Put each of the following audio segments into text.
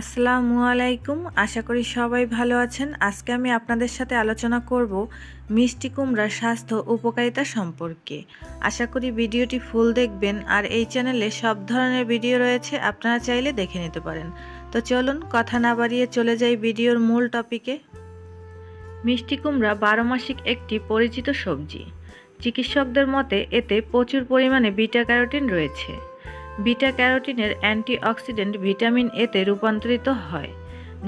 আসসালামু আলাইকুম। আশা করি সবাই ভালো আছেন। আজকে আমি আপনাদের সাথে আলোচনা করব মিষ্টি কুমড়ার স্বাস্থ্য উপকারিতা সম্পর্কে। আশা করি ভিডিওটি ফুল দেখবেন, আর এই চ্যানেলে সব ধরনের ভিডিও রয়েছে, আপনারা চাইলে দেখে নিতে পারেন। তো চলুন কথা না বাড়িয়ে চলে যাই ভিডিওর মূল টপিকে। মিষ্টি কুমড়া 12 মাসিক একটি পরিচিত সবজি। চিকিৎসকদের মতে এতে প্রচুর পরিমাণে বিটা ক্যারোটিন রয়েছে। বিটা ক্যারোটিনের অ্যান্টিঅক্সিডেন্ট ভিটামিন এতে রূপান্তরিত হয়,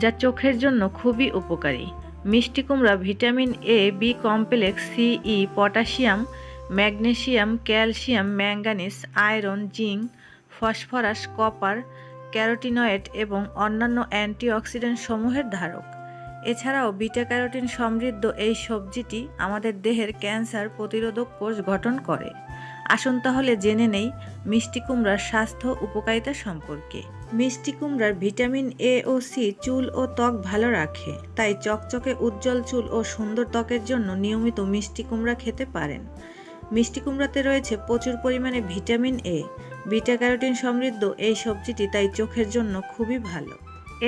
যা চোখের জন্য খুবই উপকারী। মিষ্টি কুমড়া ভিটামিন এ, বি কমপ্লেক্স, সিই, potassium, magnesium, calcium, manganese, iron, zinc, phosphorus, copper, carotenoid এবং অন্যান্য অ্যান্টিঅক্সিডেন্ট সমূহের ধারক। এছাড়াও বিটা ক্যারোটিন সমৃদ্ধ এই সবজিটি আমাদের দেহের ক্যান্সার প্রতিরোধক কোষ গঠন করে। আসুন তাহলে জেনে নেই মিষ্টি কুমড়ার স্বাস্থ্য উপকারিতা সম্পর্কে। মিষ্টি কুমড়ার ভিটামিন এ ও সি চুল ও ত্বক ভালো রাখে, তাই চকচকে উজ্জ্বল চুল ও সুন্দর ত্বকের জন্য নিয়মিত মিষ্টি কুমড়া খেতে পারেন। মিষ্টি কুমড়াতে রয়েছে প্রচুর পরিমাণে ভিটামিন এ। বিটা ক্যারোটিন সমৃদ্ধ এই সবজিটি তাই চোখের জন্য খুবই ভালো।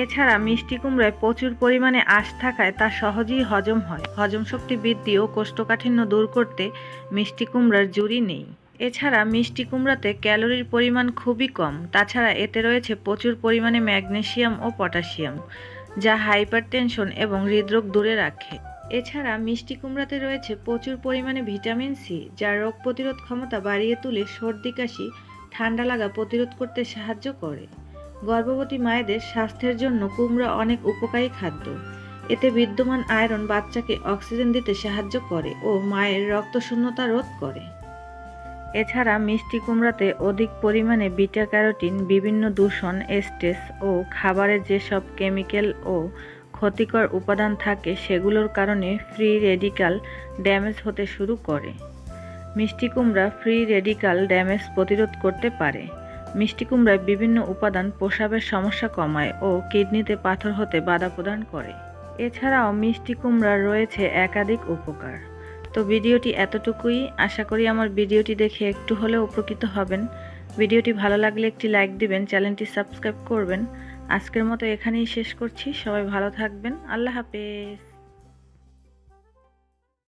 এছাড়া মিষ্টি কুমড়ায় প্রচুর পরিমাণে আঁশ থাকায় তা সহজেই হজম হয়। হজম শক্তি বৃদ্ধি ও কোষ্ঠকাঠিন্য দূর করতে মিষ্টি কুমড়ার জুড়ি নেই। এছাড়া মিষ্টি কুমড়াতে ক্যালোরির পরিমাণ খুবই কম। তাছাড়া এতে রয়েছে প্রচুর পরিমাণে ম্যাগনেসিয়াম ও পটাশিয়াম, যা হাইপারটেনশন এবং হৃদরোগ দূরে রাখে। এছাড়া মিষ্টি কুমড়াতে রয়েছে প্রচুর পরিমাণে ভিটামিন সি, যা রোগ প্রতিরোধ ক্ষমতা বাড়িয়ে তুলে সর্দি কাশি, ঠান্ডা লাগা প্রতিরোধ করতে সাহায্য করে। গর্ভবতী মায়েদের স্বাস্থ্যের জন্য কুমড়া অনেক উপকারী খাদ্য। এতে বিদ্যমান আয়রন বাচ্চাকে অক্সিজেন দিতে সাহায্য করে ও মায়ের রক্তশূন্যতা রোধ করে। এছাড়া মিষ্টি কুমড়াতে অধিক পরিমাণে বিটা ক্যারোটিন, বিভিন্ন দূষণ, স্ট্রেস ও খাবারে যেসব কেমিক্যাল ও ক্ষতিকর উপাদান থাকে সেগুলোর কারণে ফ্রি রেডিক্যাল ড্যামেজ হতে শুরু করে। মিষ্টি কুমড়া ফ্রি রেডিক্যাল ড্যামেজ প্রতিরোধ করতে পারে। মিষ্টি কুমড়ায় বিভিন্ন উপাদান প্রস্রাবের সমস্যা কমায় ও কিডনিতে পাথর হতে বাধা প্রদান করে। এছাড়াও মিষ্টি কুমড়ার রয়েছে একাধিক উপকার। তো ভিডিওটি এতটুকুই। আশা করি আমার ভিডিওটি দেখে একটু হলেও উপকৃত হবেন। ভিডিওটি ভালো লাগলে একটি লাইক দিবেন, চ্যানেলটি সাবস্ক্রাইব করবেন। আজকের মতো এখানেই শেষ করছি। সবাই ভালো থাকবেন। আল্লাহ হাফেজ।